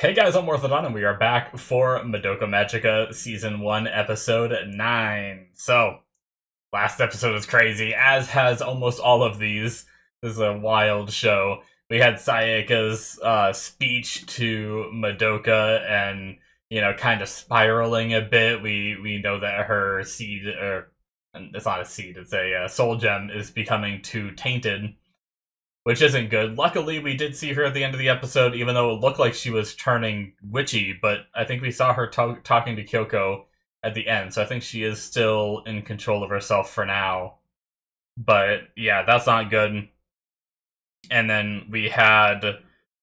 Hey guys, I'm Morthadon, and we are back for Madoka Magica Season 1, Episode 9. So, last episode is crazy, as has almost all of these. This is a wild show. We had Sayaka's speech to Madoka, and, kind of spiraling a bit. We know that her seed, or it's not a seed, it's a soul gem, is becoming too tainted, which isn't good. Luckily, we did see her at the end of the episode, even though it looked like she was turning witchy, but I think we saw her talking to Kyoko at the end, so I think she is still in control of herself for now. But yeah, that's not good. And then we had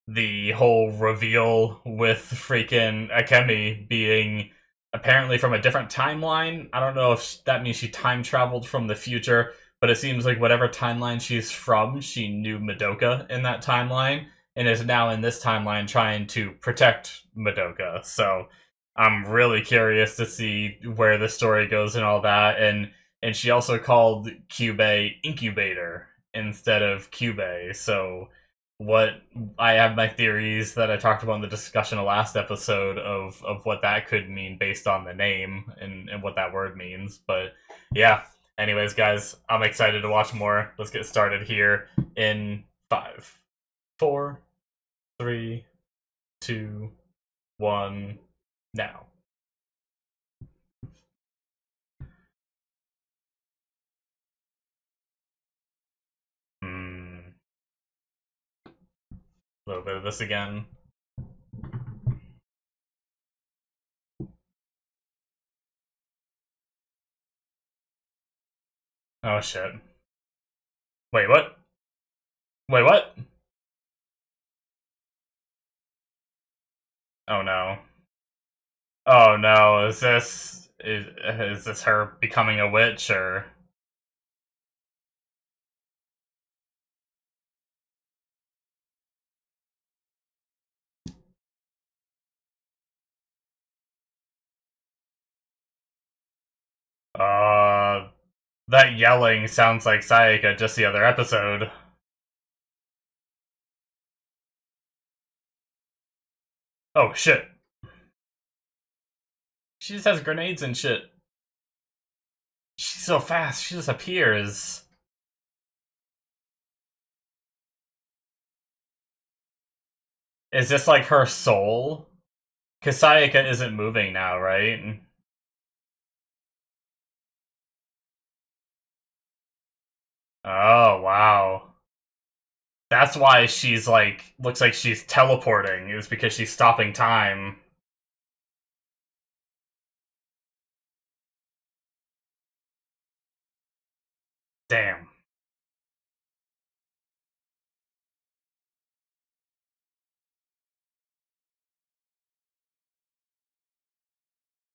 the whole reveal with freaking Akemi being apparently from a different timeline. I don't know if that means she time traveled from the future, but it seems like whatever timeline she's from, she knew Madoka in that timeline, and is now in this timeline trying to protect Madoka. So I'm really curious to see where the story goes and all that. And she also called Kyubey Incubator instead of Kyubey. So what I have my theories that I talked about in the discussion of last episode of what that could mean based on the name and what that word means. But yeah. Anyways, guys, I'm excited to watch more. Let's get started here in 5, 4, 3, 2, 1, now. A little bit of this again. Oh shit. Wait, what? Wait, what? Oh no. Oh no, is this her becoming a witch, or? Uh, that yelling sounds like Sayaka just the other episode. Oh shit. She just has grenades and shit. She's so fast, she just appears. Is this like her soul? Because Sayaka isn't moving now, right? Oh, wow. That's why she's like, looks like she's teleporting, is because she's stopping time. Damn.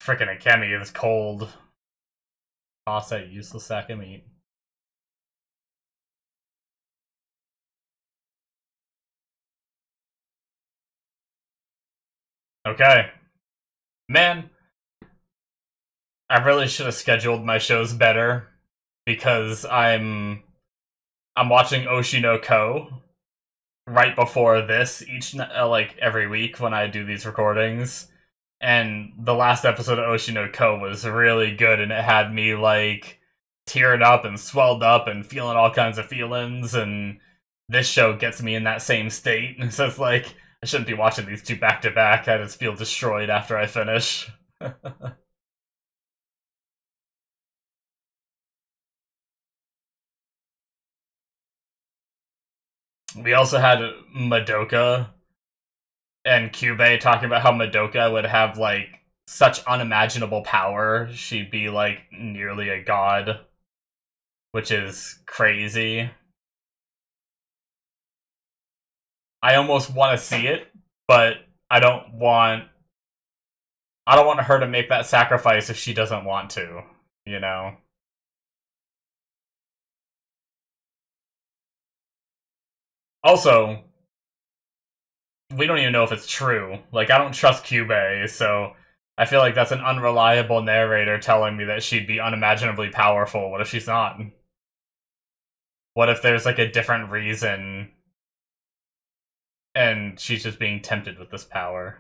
Frickin' Akemi is cold. Toss that useless sack of meat. Okay. Man, I really should have scheduled my shows better, because I'm watching Oshi no Ko right before this like every week when I do these recordings. And the last episode of Oshi no Ko was really good, and it had me like teared up and swelled up and feeling all kinds of feelings, and this show gets me in that same state. So it's like I shouldn't be watching these two back to back. I just feel destroyed after I finish. We also had Madoka and Kyubey talking about how Madoka would have like such unimaginable power. She'd be like nearly a god, which is crazy. I almost want to see it, but I don't want her to make that sacrifice if she doesn't want to, you know? Also, we don't even know if it's true. Like, I don't trust Kyubey, so I feel like that's an unreliable narrator telling me that she'd be unimaginably powerful. What if she's not? What if there's like a different reason and she's just being tempted with this power?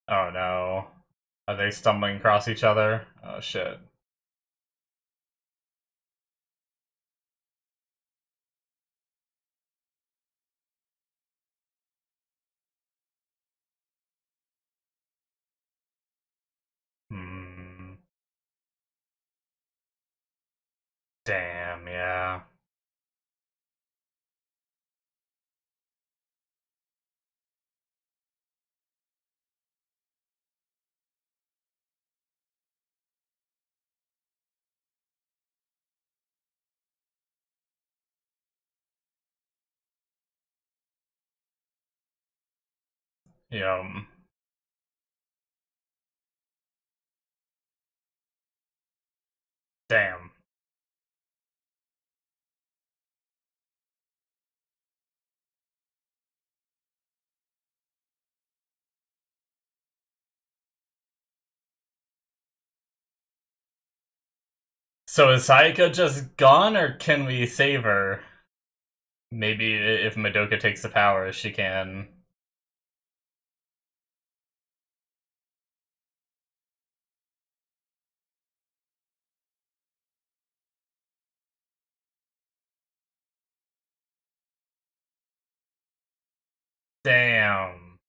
Oh no. Are they stumbling across each other? Oh shit. Hmm. Damn, yeah. Yum. Damn. So is Sayaka just gone, or can we save her? Maybe if Madoka takes the powers, she can. Damn.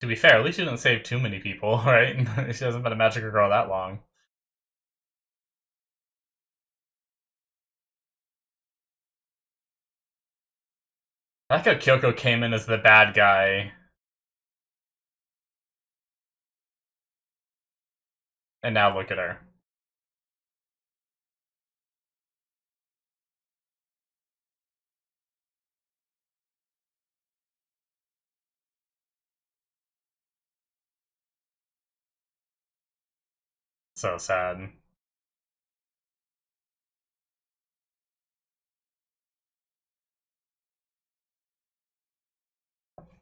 To be fair, at least she didn't save too many people, right? She hasn't been a Magica girl that long. I like how Kyoko came in as the bad guy, and now look at her. So sad.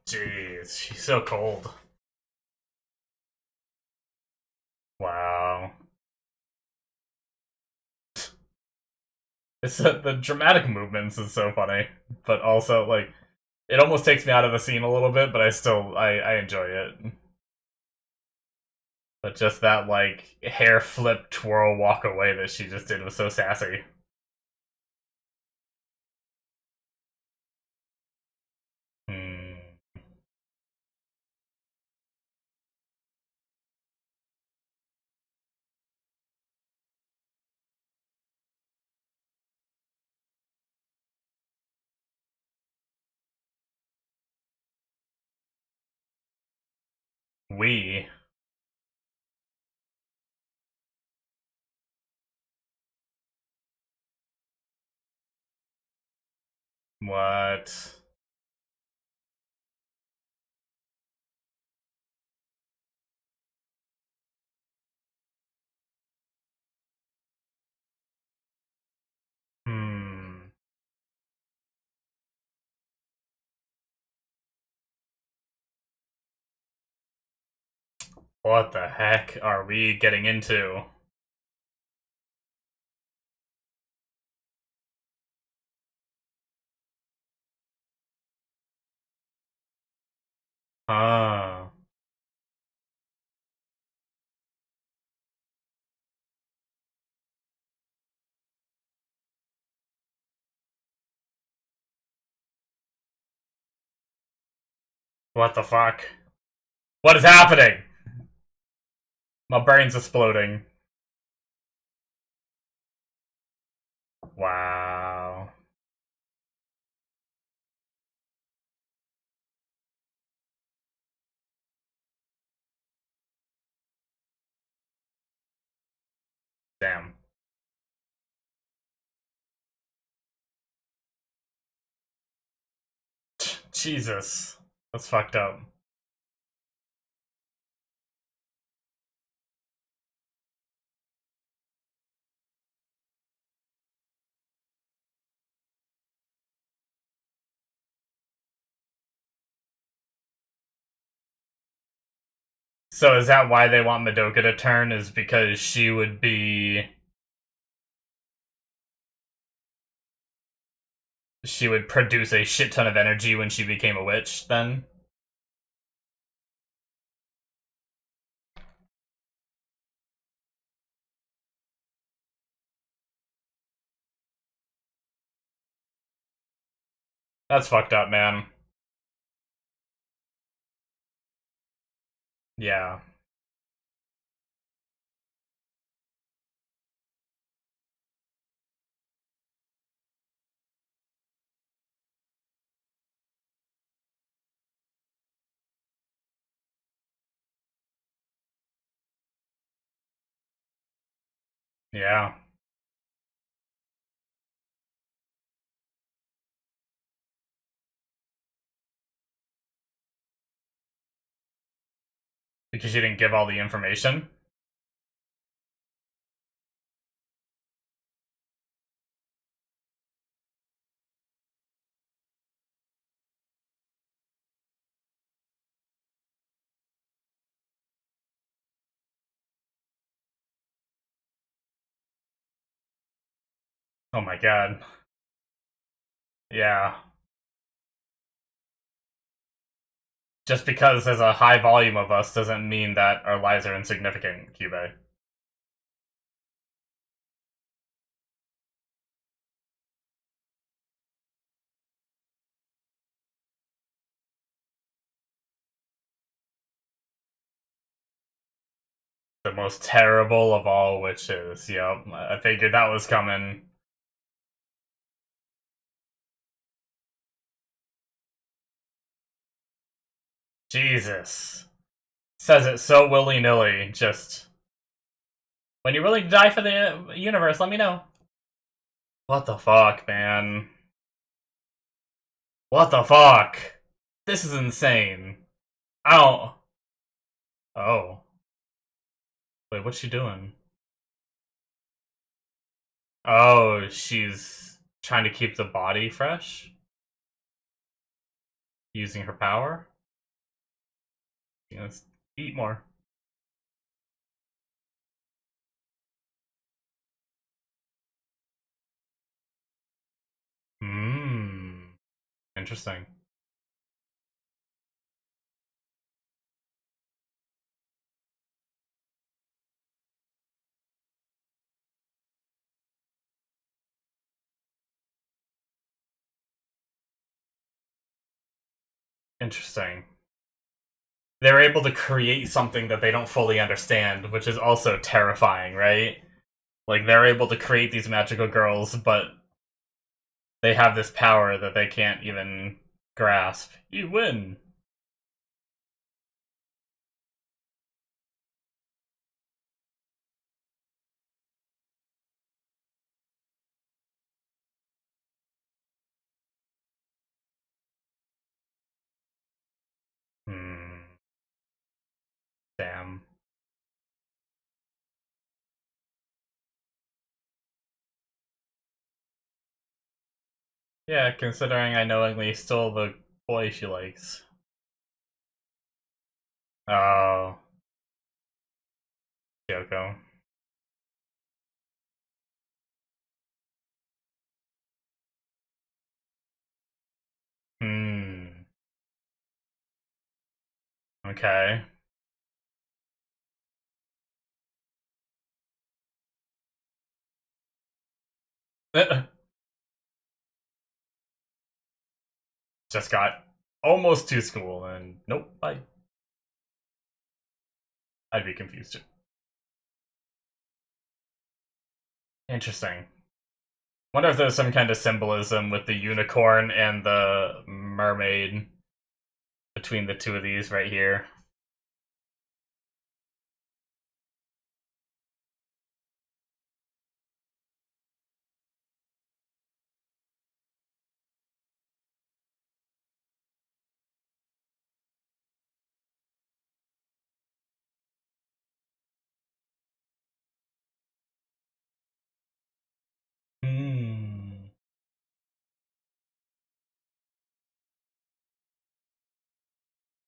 Jeez, she's so cold. Wow. It's the dramatic movements is so funny, but also like it almost takes me out of the scene a little bit, but I enjoy it. But just that like hair flip twirl walk away that she just did was so sassy. Hmm. We what? Hmm. What the heck are we getting into? Huh. What the fuck? What is happening? My brain's exploding. Wow. Damn. Jesus. That's fucked up. So is that why they want Madoka to turn? Is because she would produce a shit ton of energy when she became a witch, then? That's fucked up, man. Yeah. Yeah. Because you didn't give all the information? Oh my god. Yeah. Just because there's a high volume of us doesn't mean that our lives are insignificant, Cube. The most terrible of all witches. Yep. I figured that was coming. Jesus. Says it so willy-nilly, just... When you're willing to die for the universe, let me know. What the fuck, man? What the fuck? This is insane. I don't... Oh. Wait, what's she doing? Oh, she's trying to keep the body fresh? Using her power? Let's eat more. Mmm. Interesting. Interesting. They're able to create something that they don't fully understand, which is also terrifying, right? Like, they're able to create these magical girls, but they have this power that they can't even grasp. You win! Hmm. Damn. Yeah, considering I knowingly stole the boy she likes. Oh. Kyoko. Hmm. Okay. Just got almost to school, and nope, I'd be confused too. Interesting. Wonder if there's some kind of symbolism with the unicorn and the mermaid between the two of these right here. Hmm.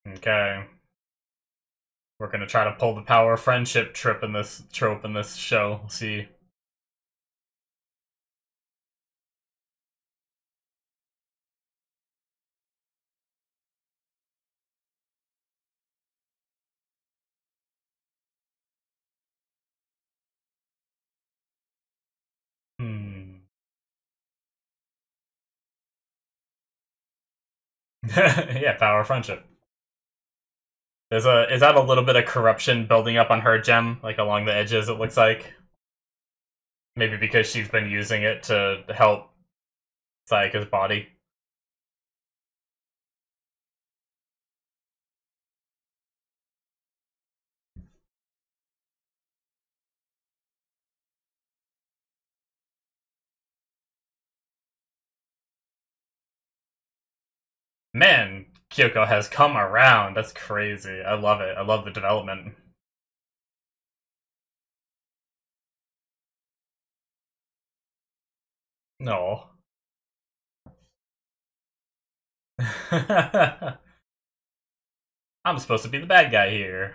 Okay. We're gonna try to pull the power of friendship trip in this trope in this show. We'll see. Hmm. Yeah, power of friendship. Is that a little bit of corruption building up on her gem, like along the edges, it looks like? Maybe because she's been using it to help Sayaka's body. Man, Kyoko has come around. That's crazy. I love it. I love the development. No. I'm supposed to be the bad guy here.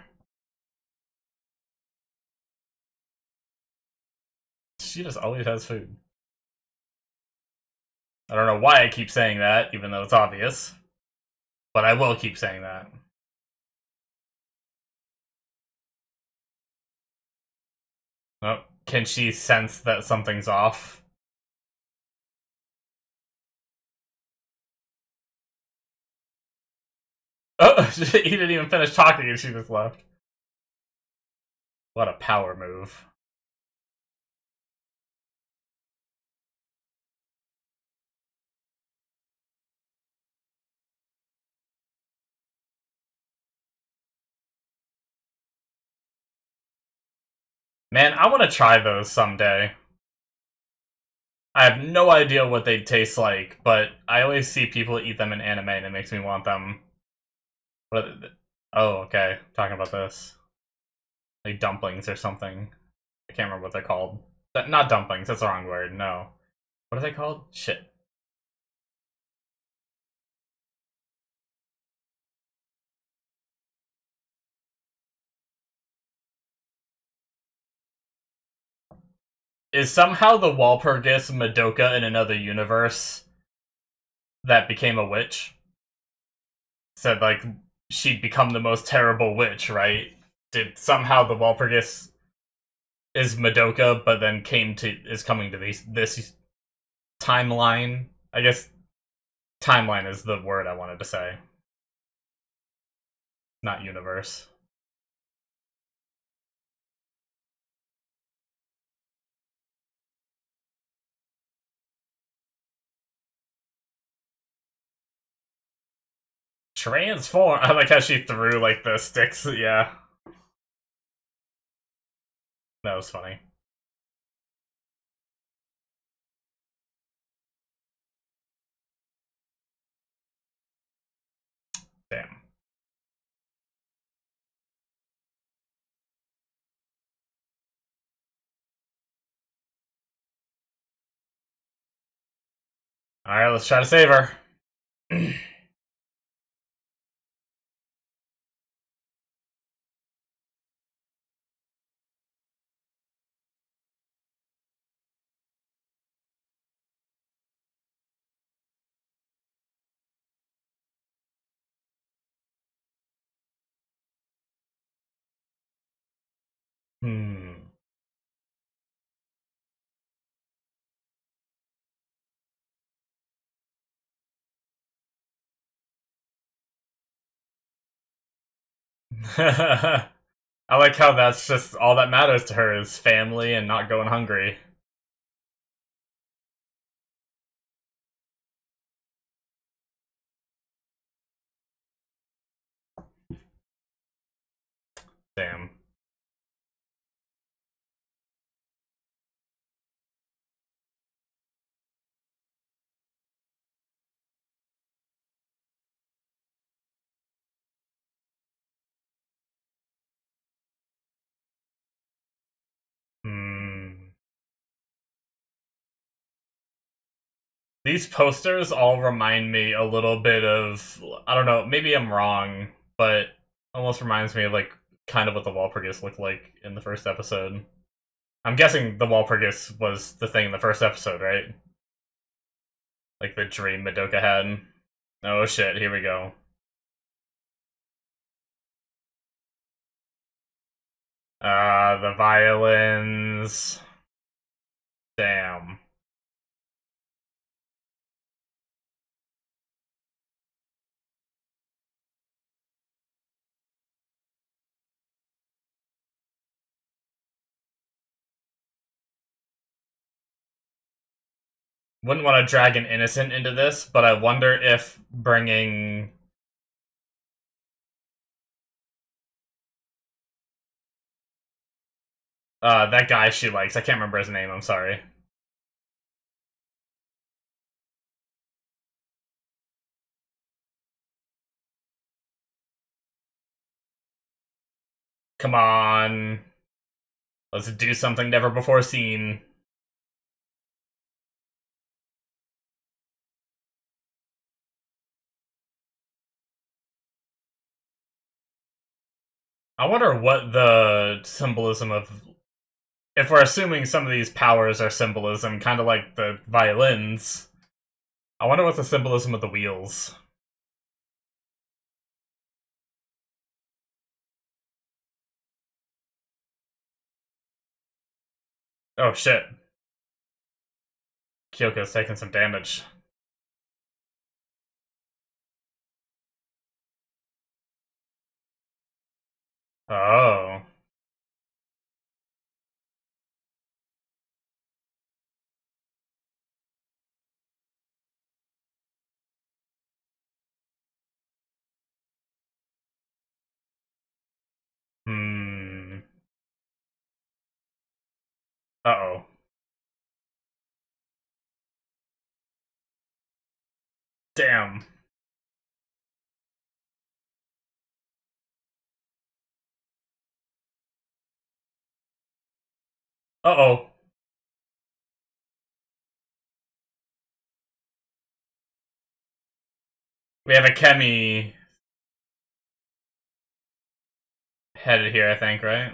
She just always has food. I don't know why I keep saying that, even though it's obvious. But I will keep saying that. Oh, can she sense that something's off? Oh, he didn't even finish talking and she just left. What a power move. Man, I want to try those someday. I have no idea what they'd taste like, but I always see people eat them in anime and it makes me want them. What? Oh, okay. Talking about this. Like dumplings or something. I can't remember what they're called. Not dumplings, that's the wrong word, no. What are they called? Shit. Is somehow the Walpurgis Madoka in another universe that became a witch? Said, like, she'd become the most terrible witch, right? Did somehow the Walpurgis is Madoka, but then is coming to this timeline? I guess timeline is the word I wanted to say. Not universe. Transform! I like how she threw, like, the sticks, yeah. That was funny. Damn. Alright, let's try to save her. Hmm. I like how that's just all that matters to her is family and not going hungry. Damn. Hmm. These posters all remind me a little bit of, I don't know, maybe I'm wrong, but almost reminds me of, like, kind of what the Walpurgis looked like in the first episode. I'm guessing the Walpurgis was the thing in the first episode, right? Like the dream Madoka had. Oh shit, here we go. The violins. Damn. Wouldn't want to drag an innocent into this, but I wonder if bringing... that guy she likes, I can't remember his name, I'm sorry. Come on. Let's do something never before seen. I wonder what the symbolism of... If we're assuming some of these powers are symbolism, kind of like the violins, I wonder what the symbolism of the wheels. Oh shit. Kyoko's taking some damage. Oh. Hmm. Uh-oh. Damn. Uh-oh. We have a Kemi headed here, I think, right?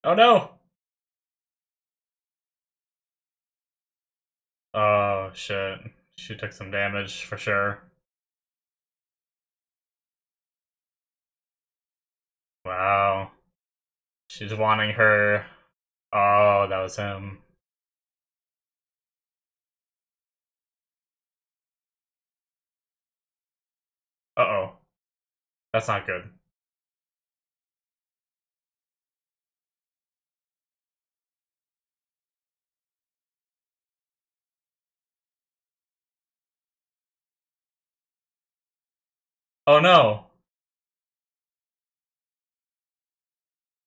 Oh no! Oh shit. She took some damage for sure. Wow. She's wanting her... Oh, that was him. Uh-oh. That's not good. Oh no!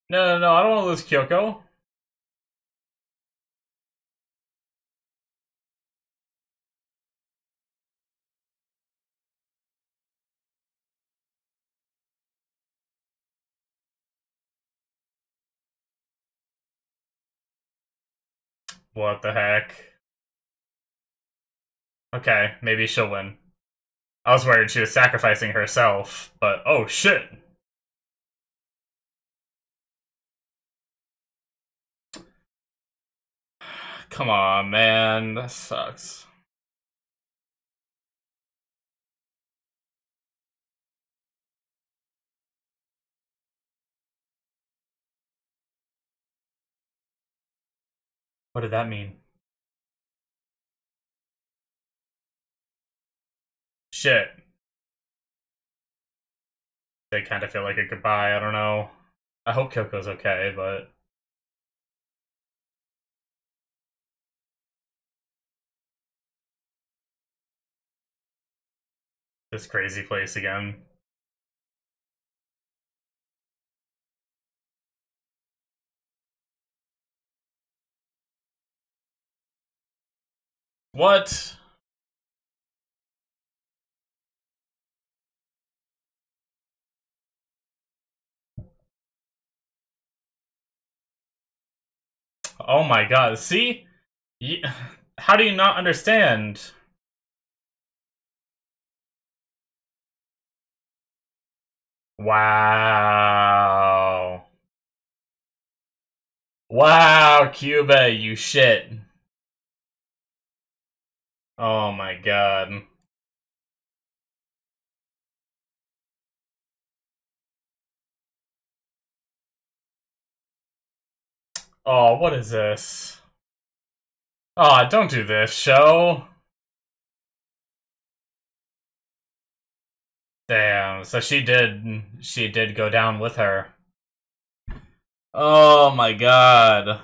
No, I don't want to lose Kyoko. What the heck? Okay, maybe she'll win. I was worried she was sacrificing herself, but oh shit! Come on, man. That sucks. What did that mean? Shit. They kind of feel like a goodbye, I don't know. I hope Kyoko's okay, but... This crazy place again. What? Oh my god, see? How do you not understand? Wow. Wow, Cuba, you shit. Oh my god. Oh, what is this? Oh, don't do this, show. Damn, so she did go down with her. Oh my god.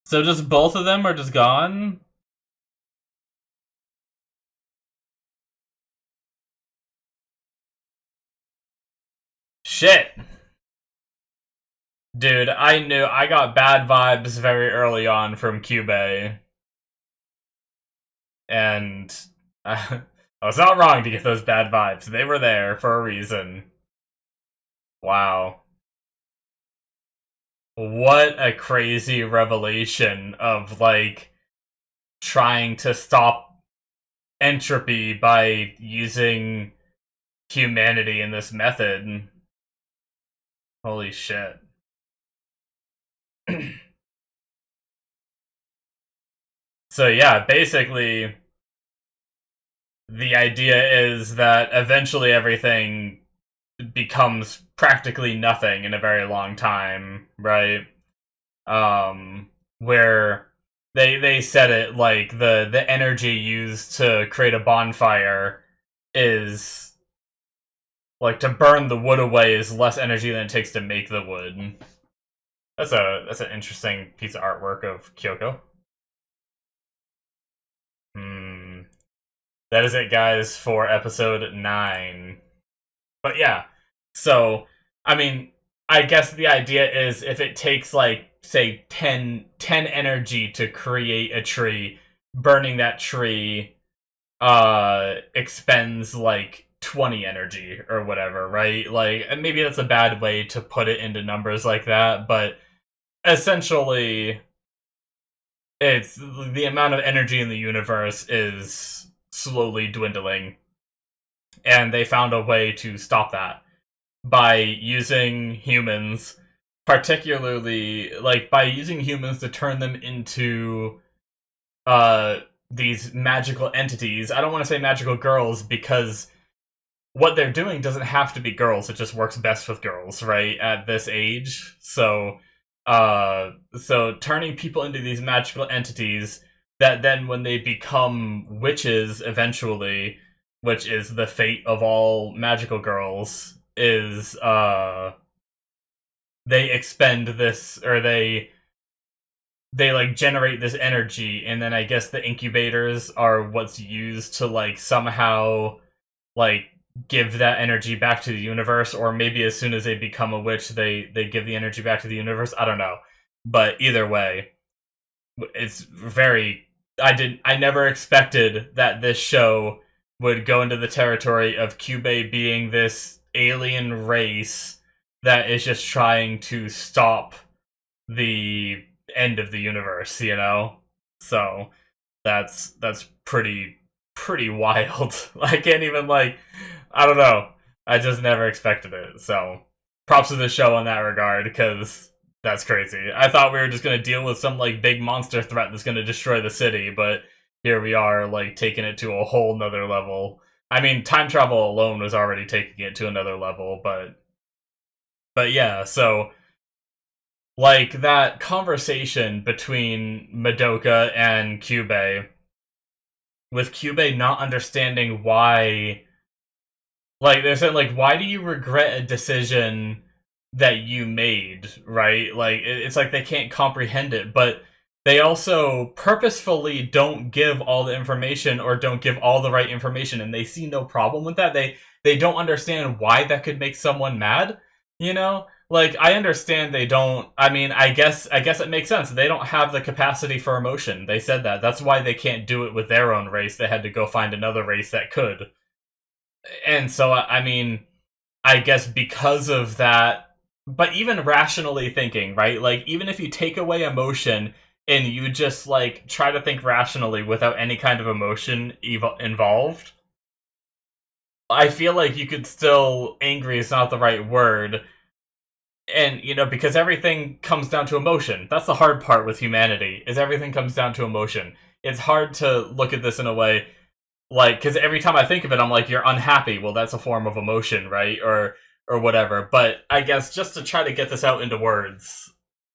So just both of them are just gone? Shit. Dude, I knew I got bad vibes very early on from Cube. And I was not wrong to get those bad vibes. They were there for a reason. Wow. What a crazy revelation of, like, trying to stop entropy by using humanity in this method. Holy shit. So yeah, basically, the idea is that eventually everything becomes practically nothing in a very long time, right? Where they said it like the energy used to create a bonfire is like to burn the wood away is less energy than it takes to make the wood. That's an interesting piece of artwork of Kyoko. Hmm. That is it, guys, for episode 9. But yeah, so, I mean, I guess the idea is if it takes, like, say, 10 energy to create a tree, burning that tree expends, like, 20 energy or whatever, right? Like, and maybe that's a bad way to put it into numbers like that, but essentially, it's the amount of energy in the universe is slowly dwindling, and they found a way to stop that by using humans, particularly like by using humans to turn them into these magical entities. I don't want to say magical girls because what they're doing doesn't have to be girls. It just works best with girls, right? At this age. So turning people into these magical entities that then when they become witches eventually, which is the fate of all magical girls, is they expend this, or they like generate this energy, and then I guess the incubators are what's used to like somehow like give that energy back to the universe, or maybe as soon as they become a witch they give the energy back to the universe. I don't know, but either way, it's very I never expected that this show would go into the territory of Cube being this alien race that is just trying to stop the end of the universe, you know? So that's pretty wild. I can't even like I don't know. I just never expected it. So props to the show in that regard, because that's crazy. I thought we were just gonna deal with some like big monster threat that's gonna destroy the city, but here we are like taking it to a whole nother level. I mean, time travel alone was already taking it to another level, but yeah, so like that conversation between Madoka and Cube, with Cube not understanding why, like they're saying, like, why do you regret a decision that you made, right? Like it's like they can't comprehend it, but they also purposefully don't give all the information, or don't give all the right information, and they see no problem with that. They don't understand why that could make someone mad, you know? Like I understand they don't. I mean, I guess it makes sense. They don't have the capacity for emotion. They said that. That's why they can't do it with their own race. They had to go find another race that could. And so I mean, I guess because of that, but even rationally thinking, right? Like, even if you take away emotion and you just, like, try to think rationally without any kind of emotion involved, I feel like you could still, angry is not the right word. And, you know, because everything comes down to emotion. That's the hard part with humanity, is everything comes down to emotion. It's hard to look at this in a way like, because every time I think of it, I'm like, you're unhappy. Well, that's a form of emotion, right? Or whatever. But I guess just to try to get this out into words,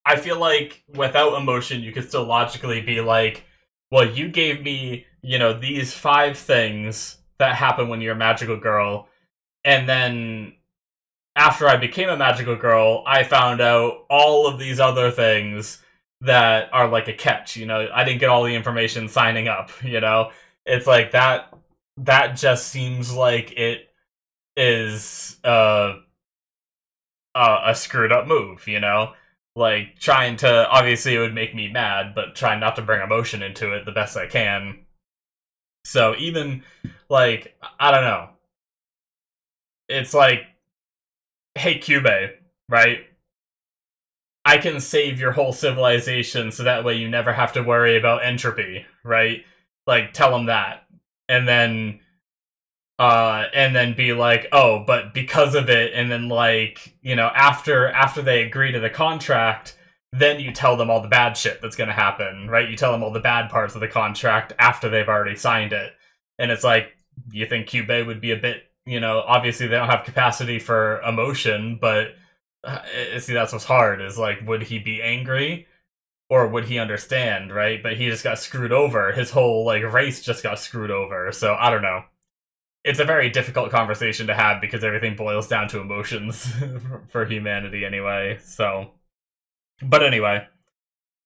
I feel like without emotion, you could still logically be like, well, you gave me, you know, these 5 things that happen when you're a magical girl, and then after I became a magical girl, I found out all of these other things that are like a catch, you know. I didn't get all the information signing up, you know. It's like that just seems like it is a screwed up move, you know? Like, trying to, obviously it would make me mad, but trying not to bring emotion into it the best I can. So even, like, I don't know. It's like, hey, Cube, right? I can save your whole civilization so that way you never have to worry about entropy, right? Like, tell them that. And then be like, oh, but because of it, and then, like, you know, after they agree to the contract, then you tell them all the bad shit that's gonna happen, right? You tell them all the bad parts of the contract after they've already signed it. And it's like, you think Cube would be a bit, you know, obviously they don't have capacity for emotion, but see, that's what's hard, is like, would he be angry? Or would he understand, right? But he just got screwed over. His whole, like, race just got screwed over, so I don't know. It's a very difficult conversation to have because everything boils down to emotions for humanity anyway, so. But anyway,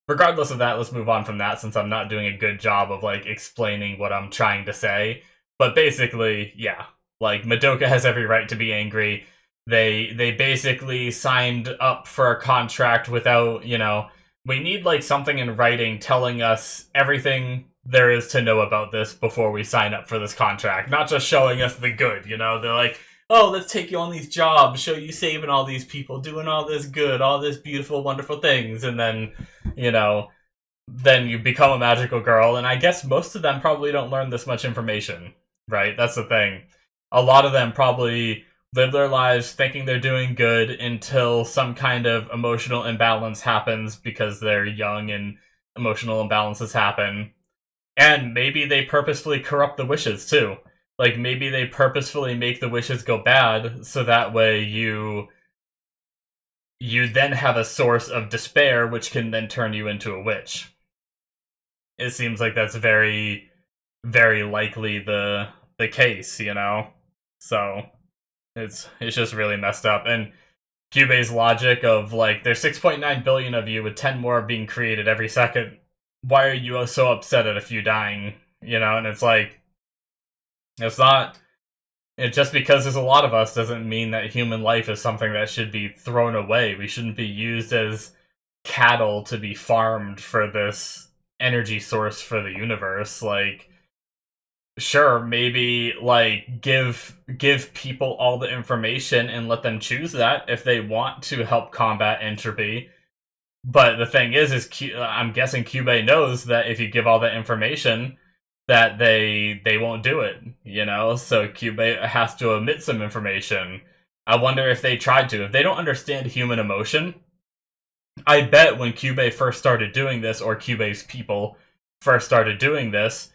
regardless of that, let's move on from that since I'm not doing a good job of, like, explaining what I'm trying to say. But basically, yeah, like, Madoka has every right to be angry. They basically signed up for a contract without, you know, we need, like, something in writing telling us everything there is to know about this before we sign up for this contract. Not just showing us the good, you know? They're like, oh, let's take you on these jobs, show you saving all these people, doing all this good, all this beautiful, wonderful things, and then, you know, then you become a magical girl, and I guess most of them probably don't learn this much information, right? That's the thing. A lot of them probably live their lives thinking they're doing good until some kind of emotional imbalance happens because they're young and emotional imbalances happen. And maybe they purposefully corrupt the wishes, too. Like, maybe they purposefully make the wishes go bad, so that way you then have a source of despair, which can then turn you into a witch. It seems like that's very, very likely the case, you know? So, it's just really messed up. And Kyubei's logic of, like, there's 6.9 billion of you with 10 more being created every second. Why are you so upset at a few dying? You know, and it's like, it's not, just because there's a lot of us doesn't mean that human life is something that should be thrown away. We shouldn't be used as cattle to be farmed for this energy source for the universe. Like, sure, maybe, like, give people all the information and let them choose that if they want to help combat entropy. But the thing is I'm guessing Cube knows that if you give all that information, that they won't do it, you know? So Cube has to omit some information. I wonder if they tried to. If they don't understand human emotion, I bet when Cube first started doing this, or Cube's people first started doing this,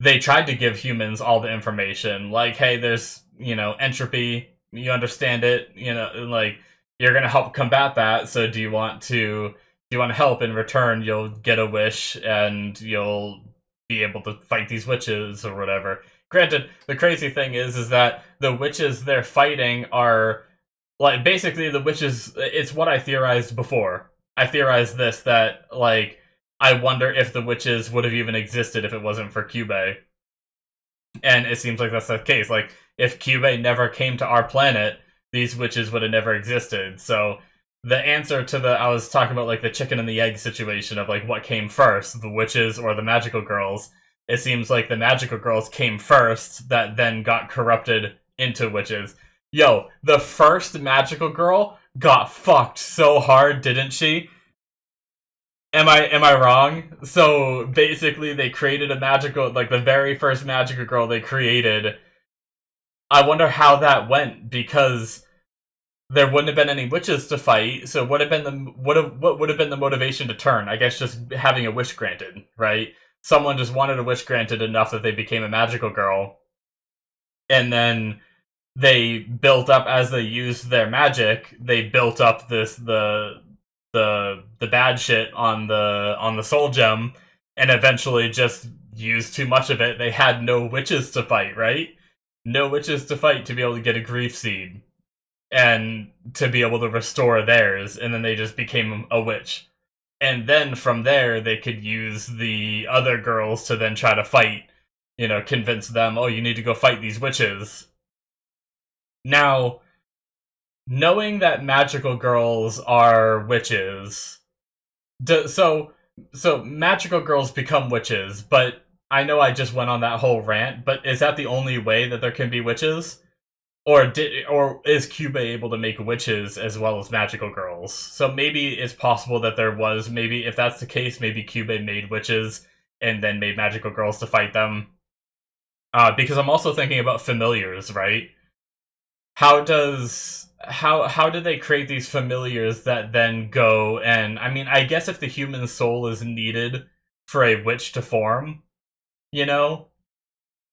they tried to give humans all the information. Like, hey, there's, you know, entropy, you understand it, you know, like, you're gonna help combat that, so do you want to help? In return, you'll get a wish, and you'll be able to fight these witches, or whatever. Granted, the crazy thing is that the witches they're fighting are, like, basically the witches, it's what I theorized before. I theorized this, that, like, I wonder if the witches would have even existed if it wasn't for Cube. And it seems like that's the case. Like, if Cube never came to our planet, these witches would have never existed. So the answer to I was talking about, like, the chicken and the egg situation of, like, what came first, the witches or the magical girls. It seems like the magical girls came first, that then got corrupted into witches. Yo, the first magical girl got fucked so hard, didn't she? Am I wrong? So basically they created a magical, like, the very first magical girl they created. I wonder how that went, because there wouldn't have been any witches to fight, so what would have been the motivation to turn? I guess just having a wish granted, right? Someone just wanted a wish granted enough that they became a magical girl, and then they built up, as they used their magic, they built up the bad shit on the soul gem, and eventually just used too much of it. They had no witches to fight, right? no witches to fight to be able to get a grief seed and to be able to restore theirs, and then they just became a witch. And then from there, they could use the other girls to then try to fight, convince them, oh, you need to go fight these witches. Now, knowing that magical girls are witches, so magical girls become witches, but I know I just went on that whole rant, but is that the only way that there can be witches? Or is Cube able to make witches as well as magical girls? So maybe it's possible that there was, maybe if that's the case, maybe Cube made witches and then made magical girls to fight them. Because I'm also thinking about familiars, right? How did they create these familiars that then go and, I mean, I guess if the human soul is needed for a witch to form,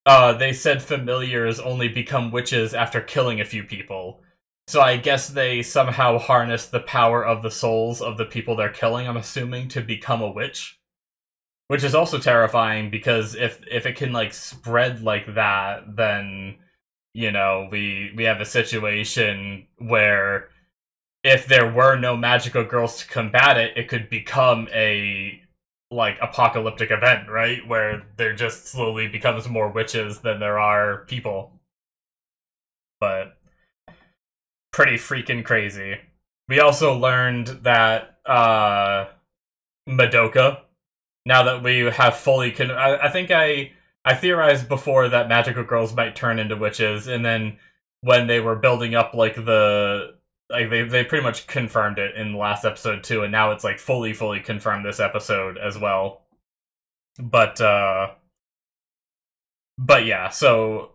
they said familiars only become witches after killing a few people. So I guess they somehow harness the power of the souls of the people they're killing, I'm assuming, to become a witch. Which is also terrifying, because if it can, like, spread like that, then, we have a situation where if there were no magical girls to combat it, it could become a apocalyptic event, right? Where there just slowly becomes more witches than there are people. But pretty freaking crazy. We also learned that Madoka, now that we have fully I think I theorized before that magical girls might turn into witches, and then when they were building up they pretty much confirmed it in the last episode too, and now it's fully confirmed this episode as well. But yeah, so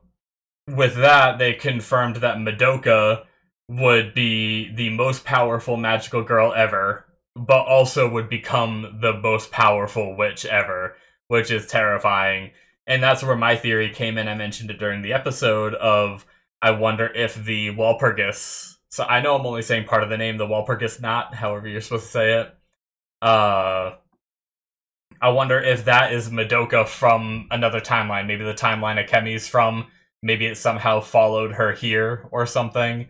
with that, they confirmed that Madoka would be the most powerful magical girl ever, but also would become the most powerful witch ever, which is terrifying. And that's where my theory came in. I mentioned it during the episode of, I wonder if the Walpurgis, so I know I'm only saying part of the name, the Walpurgis knot, however you're supposed to say it. I wonder if that is Madoka from another timeline. Maybe the timeline Akemi's from. Maybe it somehow followed her here or something.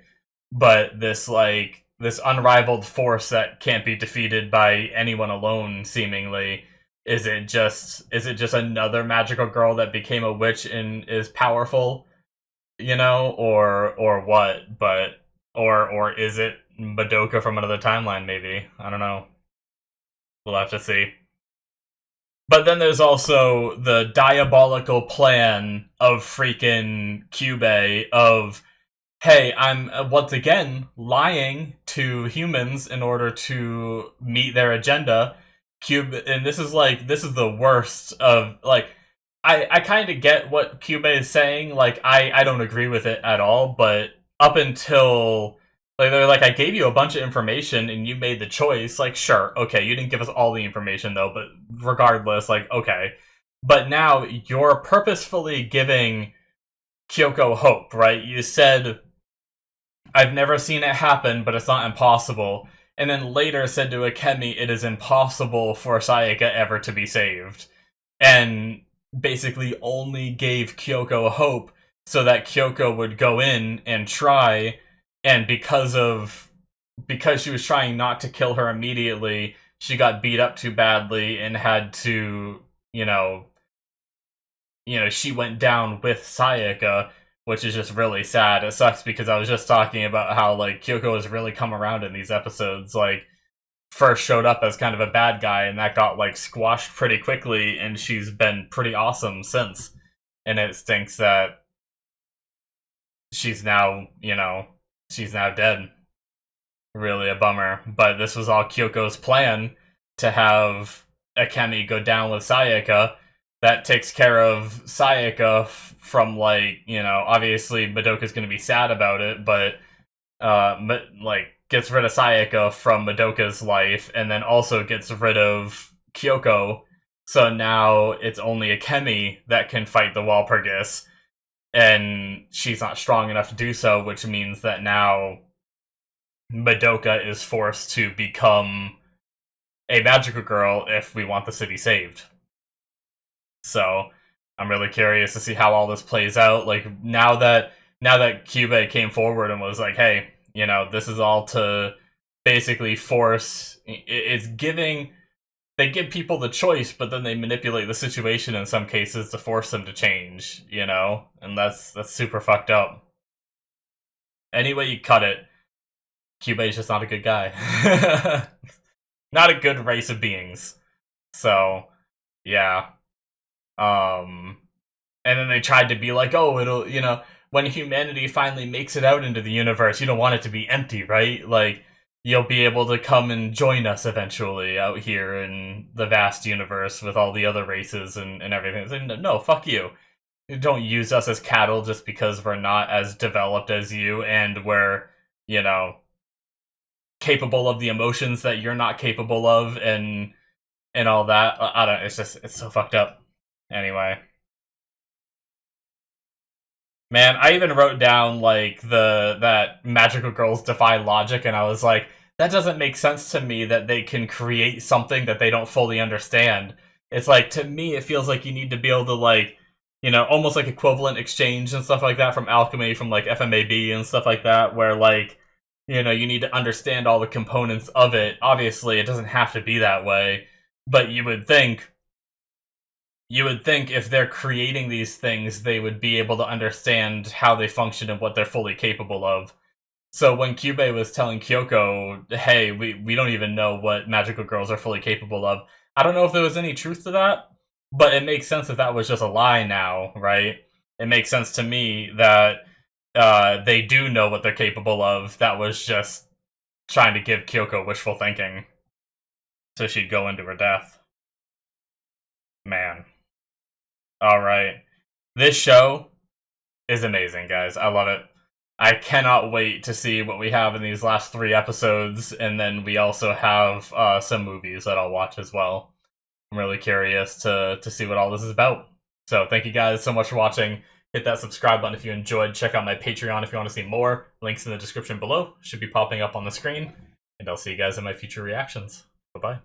But this unrivaled force that can't be defeated by anyone alone, seemingly. Is it just another magical girl that became a witch and is powerful? Or what? But or is it Madoka from another timeline, maybe? I don't know. We'll have to see. But then there's also the diabolical plan of freaking Cube of, hey, I'm once again lying to humans in order to meet their agenda. Cube, and this is the worst of, I kind of get what Cube is saying. I don't agree with it at all, but up until, they're I gave you a bunch of information and you made the choice. Sure, okay, you didn't give us all the information though, but regardless, okay. But now you're purposefully giving Kyoko hope, right? You said, I've never seen it happen, but it's not impossible. And then later said to Akemi, it is impossible for Sayaka ever to be saved. And basically only gave Kyoko hope so that Kyoko would go in and try, and because she was trying not to kill her immediately, she got beat up too badly and had to, she went down with Sayaka, which is just really sad. It sucks because I was just talking about how, Kyoko has really come around in these episodes. First showed up as kind of a bad guy, and that got, squashed pretty quickly, and she's been pretty awesome since. And it stinks that she's now, she's now dead. Really a bummer. But this was all Kyoko's plan, to have Akemi go down with Sayaka. That takes care of Sayaka from, obviously Madoka's gonna be sad about it, but, gets rid of Sayaka from Madoka's life, and then also gets rid of Kyoko, so now it's only Akemi that can fight the Walpurgis, and she's not strong enough to do so, which means that now Madoka is forced to become a magical girl if we want the city saved. So, I'm really curious to see how all this plays out. Like now that Kyubey came forward and was like, "Hey, this is all to basically force." It's giving they give people the choice, but then they manipulate the situation in some cases to force them to change. And that's super fucked up. Any way you cut it, Kyubey's just not a good guy. Not a good race of beings. So, yeah. And then they tried to be like, oh, when humanity finally makes it out into the universe, you don't want it to be empty, right? Like, you'll be able to come and join us eventually out here in the vast universe with all the other races and everything. Like, no, fuck you. Don't use us as cattle just because we're not as developed as you and we're, capable of the emotions that you're not capable of and all that. I don't. It's so fucked up. Anyway. Man, I even wrote down like that magical girls defy logic, and I was like, that doesn't make sense to me that they can create something that they don't fully understand. It's like, to me, it feels like you need to be able to like, almost like equivalent exchange and stuff like that from alchemy, from like FMAB and stuff like that, where like, you need to understand all the components of it. Obviously, it doesn't have to be that way, but you would think if they're creating these things, they would be able to understand how they function and what they're fully capable of. So when Kyubey was telling Kyoko, hey, we don't even know what magical girls are fully capable of, I don't know if there was any truth to that, but it makes sense if that was just a lie now, right? It makes sense to me that they do know what they're capable of. That was just trying to give Kyoko wishful thinking so she'd go into her death. Man. Alright. This show is amazing, guys. I love it. I cannot wait to see what we have in these last 3 episodes, and then we also have some movies that I'll watch as well. I'm really curious to see what all this is about. So thank you guys so much for watching. Hit that subscribe button if you enjoyed. Check out my Patreon if you want to see more. Links in the description below. Should be popping up on the screen. And I'll see you guys in my future reactions. Bye-bye.